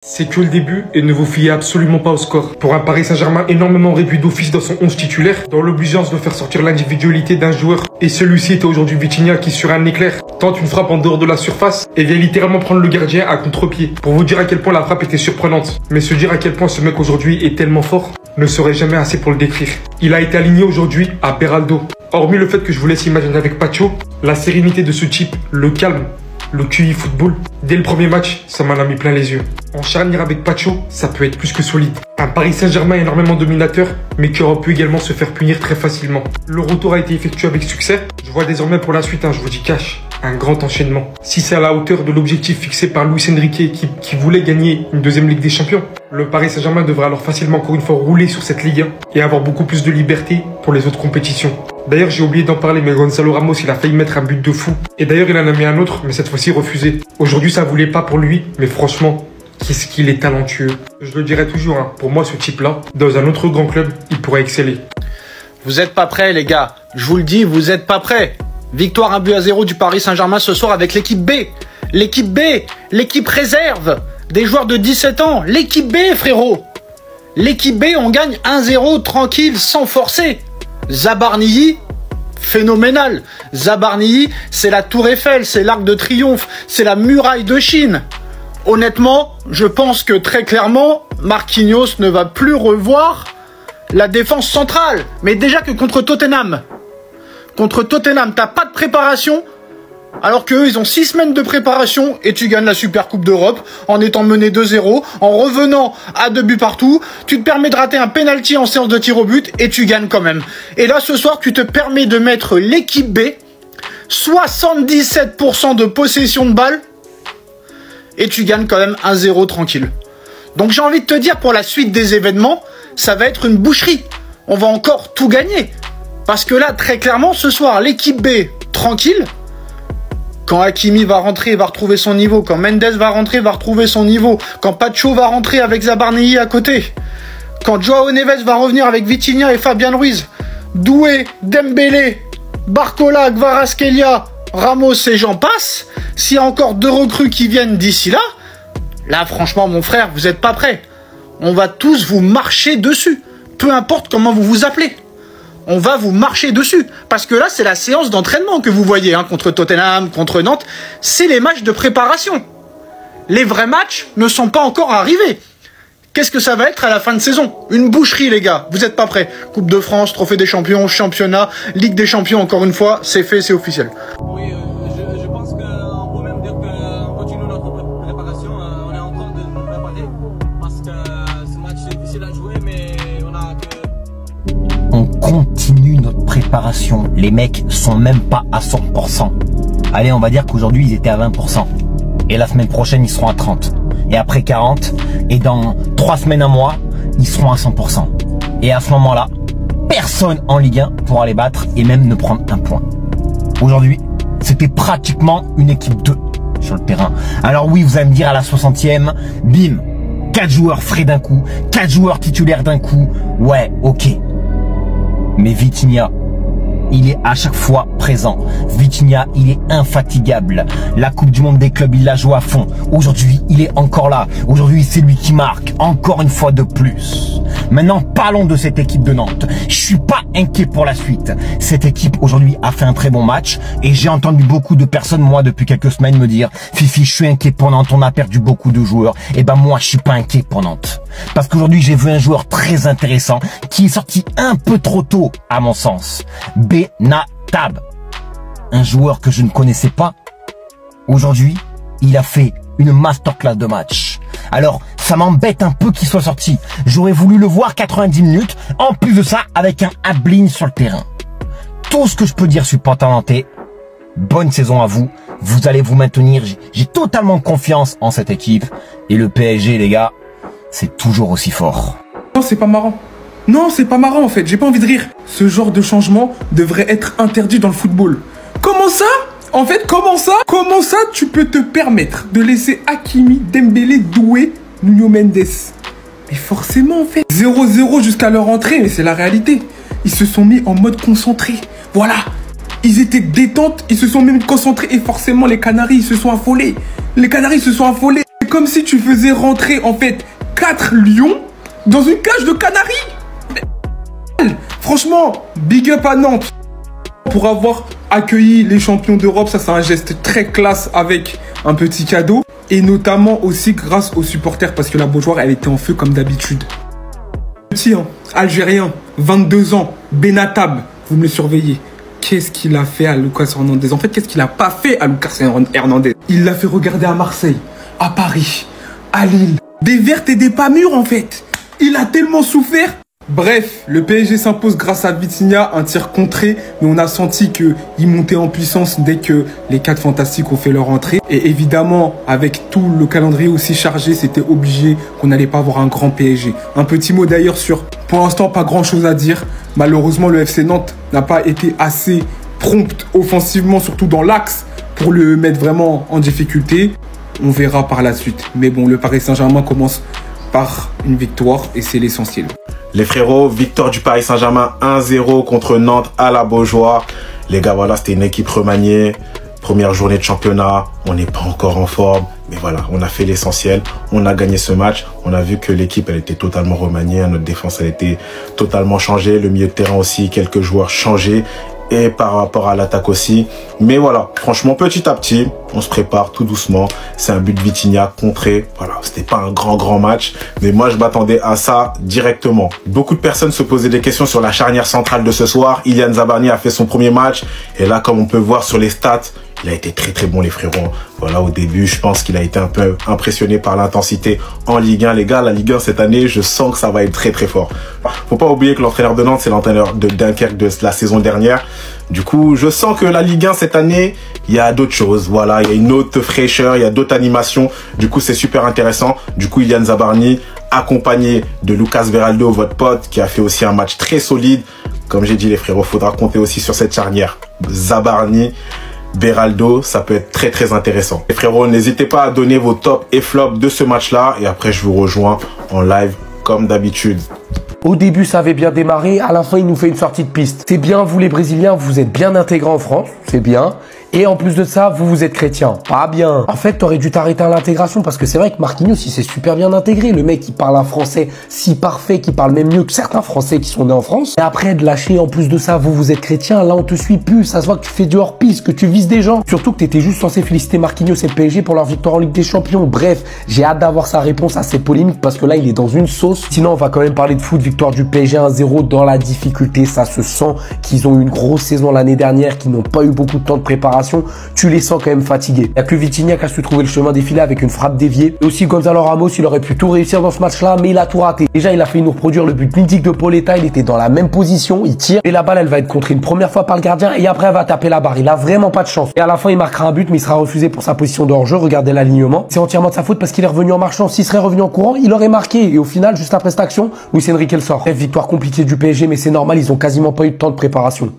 C'est que le début et ne vous fiez absolument pas au score. Pour un Paris Saint-Germain énormément réduit d'office dans son 11 titulaire, dans l'obligeance de faire sortir l'individualité d'un joueur, et celui-ci était aujourd'hui Vitinha qui, sur un éclair, tente une frappe en dehors de la surface et vient littéralement prendre le gardien à contre-pied. Pour vous dire à quel point la frappe était surprenante. Mais se dire à quel point ce mec aujourd'hui est tellement fort ne serait jamais assez pour le décrire. Il a été aligné aujourd'hui à Beraldo. Hormis le fait que je vous laisse imaginer avec Pacho, la sérénité de ce type, le calme, le QI football, dès le premier match, ça m'en a mis plein les yeux. En charnière avec Pacho, ça peut être plus que solide. Un Paris Saint-Germain énormément dominateur, mais qui aurait pu également se faire punir très facilement. Le retour a été effectué avec succès. Je vois désormais pour la suite, je vous dis cash, un grand enchaînement. Si c'est à la hauteur de l'objectif fixé par Luis Enrique qui voulait gagner une deuxième Ligue des Champions, le Paris Saint-Germain devrait alors facilement encore une fois rouler sur cette Ligue 1 et avoir beaucoup plus de liberté pour les autres compétitions. D'ailleurs, j'ai oublié d'en parler, mais Gonzalo Ramos, il a failli mettre un but de fou. Et d'ailleurs, il en a mis un autre, mais cette fois-ci refusé. Aujourd'hui, ça voulait pas pour lui, mais franchement, qu'est-ce qu'il est talentueux. Je le dirai toujours, pour moi, ce type-là, dans un autre grand club, il pourrait exceller. Vous êtes pas prêts, les gars. Je vous le dis, vous êtes pas prêts. Victoire 1-0 du Paris Saint-Germain ce soir avec l'équipe B. L'équipe B, l'équipe réserve des joueurs de 17 ans. L'équipe B, frérot. L'équipe B, on gagne 1-0 tranquille, sans forcer. Zabarnyi, phénoménal. Zabarnyi, c'est la Tour Eiffel, c'est l'Arc de Triomphe, c'est la muraille de Chine. Honnêtement, je pense que très clairement, Marquinhos ne va plus revoir la défense centrale. Mais déjà que contre Tottenham, t'as pas de préparation, alors qu'eux, ils ont 6 semaines de préparation et tu gagnes la Super Coupe d'Europe en étant mené 2-0, en revenant à 2 buts partout, tu te permets de rater un penalty en séance de tir au but et tu gagnes quand même. Et là, ce soir, tu te permets de mettre l'équipe B, 77% de possession de balle, et tu gagnes quand même 1-0 tranquille. Donc j'ai envie de te dire, pour la suite des événements, ça va être une boucherie. On va encore tout gagner. Parce que là, très clairement, ce soir, l'équipe B, tranquille. Quand Hakimi va rentrer, il va retrouver son niveau. Quand Mendes va rentrer, il va retrouver son niveau. Quand Pacho va rentrer avec Zabarnyi à côté. Quand Joao Neves va revenir avec Vitinha et Fabian Ruiz. Doué, Dembélé, Barcola, Kvaratskhelia, Ramos et j'en passe. S'il y a encore 2 recrues qui viennent d'ici là, là, franchement, mon frère, vous n'êtes pas prêts. On va tous vous marcher dessus. Peu importe comment vous vous appelez. On va vous marcher dessus. Parce que là, c'est la séance d'entraînement que vous voyez, contre Tottenham, contre Nantes. C'est les matchs de préparation. Les vrais matchs ne sont pas encore arrivés. Qu'est-ce que ça va être à la fin de saison? Une boucherie, les gars. Vous n'êtes pas prêts. Coupe de France, Trophée des Champions, Championnat, Ligue des Champions, encore une fois. C'est fait, c'est officiel. Oui, je pense qu'on peut même dire qu'on continue notre préparation. On est en train de nous préparer. Parce que ce match est difficile à jouer, mais on a que... On continue notre préparation. Les mecs sont même pas à 100%. Allez, on va dire qu'aujourd'hui, ils étaient à 20%. Et la semaine prochaine, ils seront à 30%. Et après 40%. Et dans 3 semaines, un mois, ils seront à 100%. Et à ce moment-là, personne en Ligue 1 pourra les battre et même ne prendre un point. Aujourd'hui, c'était pratiquement une équipe 2 sur le terrain. Alors oui, vous allez me dire à la 60e, bim, 4 joueurs frais d'un coup, 4 joueurs titulaires d'un coup. Ouais, ok. Mais Vitinha, il est à chaque fois présent. Vitinha, il est infatigable. La Coupe du Monde des clubs, il la joue à fond. Aujourd'hui, il est encore là. Aujourd'hui, c'est lui qui marque. Encore une fois de plus. Maintenant, parlons de cette équipe de Nantes. Je suis pas inquiet pour la suite. Cette équipe, aujourd'hui, a fait un très bon match. Et j'ai entendu beaucoup de personnes, moi, depuis quelques semaines, me dire « Fifi, je suis inquiet pour Nantes. On a perdu beaucoup de joueurs. » Et ben moi, je suis pas inquiet pour Nantes. Parce qu'aujourd'hui, j'ai vu un joueur très intéressant qui est sorti un peu trop tôt, à mon sens. Benatab, un joueur que je ne connaissais pas. Aujourd'hui, il a fait une masterclass de match. Alors, ça m'embête un peu qu'il soit sorti. J'aurais voulu le voir 90 minutes. En plus de ça, avec un Ablin sur le terrain. Tout ce que je peux dire, supporter nantais, bonne saison à vous. Vous allez vous maintenir. J'ai totalement confiance en cette équipe. Et le PSG, les gars, c'est toujours aussi fort. Non, c'est pas marrant. Non, c'est pas marrant en fait, j'ai pas envie de rire. Ce genre de changement devrait être interdit dans le football. Comment ça? En fait, comment ça tu peux te permettre de laisser Hakimi, Dembélé, Doué, Nuno Mendes? Mais forcément en fait. 0-0 jusqu'à leur entrée, mais c'est la réalité. Ils se sont mis en mode concentré. Voilà. Ils étaient détente, ils se sont même concentrés et forcément les Canaries se sont affolés. Les Canaries se sont affolés. comme si tu faisais rentrer en fait 4 lions dans une cage de canaries. Franchement, big up à Nantes pour avoir accueilli les champions d'Europe. Ça, c'est un geste très classe avec un petit cadeau. Et notamment aussi grâce aux supporters parce que la Beaujoire, elle était en feu comme d'habitude. Petit, hein, Algérien, 22 ans, Benatab, vous me le surveillez. Qu'est-ce qu'il a fait à Lucas Hernandez? En fait, qu'est-ce qu'il a pas fait à Lucas Hernandez? Il l'a fait regarder à Marseille, à Paris, à Lille. Des vertes et des pas mûres, en fait. Il a tellement souffert. Bref, le PSG s'impose grâce à Vitinha, un tir contré, mais on a senti qu'il montait en puissance dès que les 4 fantastiques ont fait leur entrée. Et évidemment, avec tout le calendrier aussi chargé, c'était obligé qu'on n'allait pas avoir un grand PSG. Un petit mot d'ailleurs sur, pour l'instant, pas grand chose à dire. Malheureusement, le FC Nantes n'a pas été assez prompt offensivement, surtout dans l'axe, pour le mettre vraiment en difficulté. On verra par la suite. Mais bon, le Paris Saint-Germain commence par une victoire et c'est l'essentiel. Les frérots, victoire du Paris Saint-Germain 1-0 contre Nantes à la Beaujoire. Les gars, voilà, c'était une équipe remaniée. Première journée de championnat, on n'est pas encore en forme. Mais voilà, on a fait l'essentiel. On a gagné ce match. On a vu que l'équipe, elle était totalement remaniée. Notre défense, elle était totalement changée. Le milieu de terrain aussi, quelques joueurs changés. Et par rapport à l'attaque aussi. Mais voilà, franchement, petit à petit, on se prépare tout doucement. C'est un but de Vitinha contré. Voilà, c'était pas un grand match. Mais moi, je m'attendais à ça directement. Beaucoup de personnes se posaient des questions sur la charnière centrale de ce soir. Ilian Zabarnyi a fait son premier match. Et là, comme on peut voir sur les stats, il a été très bon, les frérots. Voilà, au début, je pense qu'il a été un peu impressionné par l'intensité en Ligue 1. Les gars, la Ligue 1 cette année, je sens que ça va être très fort. Faut pas oublier que l'entraîneur de Nantes, c'est l'entraîneur de Dunkerque de la saison dernière. Du coup, je sens que la Ligue 1 cette année, il y a d'autres choses. Voilà, il y a une autre fraîcheur, il y a d'autres animations. Du coup, c'est super intéressant. Du coup, Ilian Zabarnyi, accompagné de Lucas Beraldo, votre pote, qui a fait aussi un match très solide. Comme j'ai dit, les frérots, faudra compter aussi sur cette charnière. Zabarnyi, Beraldo, ça peut être très intéressant. Les frérots, n'hésitez pas à donner vos tops et flops de ce match-là. Et après, je vous rejoins en live comme d'habitude. Au début, ça avait bien démarré. À la fin, il nous fait une sortie de piste. C'est bien, vous les Brésiliens, vous êtes bien intégrés en France. C'est bien. Et en plus de ça, vous êtes chrétien. Pas bien. En fait, t'aurais dû t'arrêter à l'intégration parce que c'est vrai que Marquinhos, il s'est super bien intégré. Le mec, il parle un français si parfait, qui parle même mieux que certains Français qui sont nés en France. Et après, de lâcher, en plus de ça, vous êtes chrétien. Là, on te suit plus. Ça se voit que tu fais du hors-piste, que tu vises des gens. Surtout que t'étais juste censé féliciter Marquinhos et le PSG pour leur victoire en Ligue des Champions. Bref, j'ai hâte d'avoir sa réponse à ces polémiques parce que là, il est dans une sauce. Sinon, on va quand même parler de foot. Victoire du PSG 1-0 dans la difficulté. Ça se sent qu'ils ont eu une grosse saison l'année dernière, qu'ils n'ont pas eu beaucoup de temps de préparation. Tu les sens quand même fatigués. Il n'y a que Vitinha qui a su trouver le chemin défilé avec une frappe déviée. Et aussi Gonzalo Ramos, il aurait pu tout réussir dans ce match-là, mais il a tout raté. Déjà, il a fait nous reproduire le but mythique de Pauletta. Il était dans la même position, il tire. Et la balle, elle va être contrée une première fois par le gardien et après, elle va taper la barre. Il a vraiment pas de chance. Et à la fin, il marquera un but, mais il sera refusé pour sa position de hors-jeu. Regardez l'alignement. C'est entièrement de sa faute parce qu'il est revenu en marchant. S'il serait revenu en courant, il aurait marqué. Et au final, juste après cette action, Luis Enrique le sort. Bref, victoire compliquée du PSG, mais c'est normal, ils ont quasiment pas eu de temps de préparation.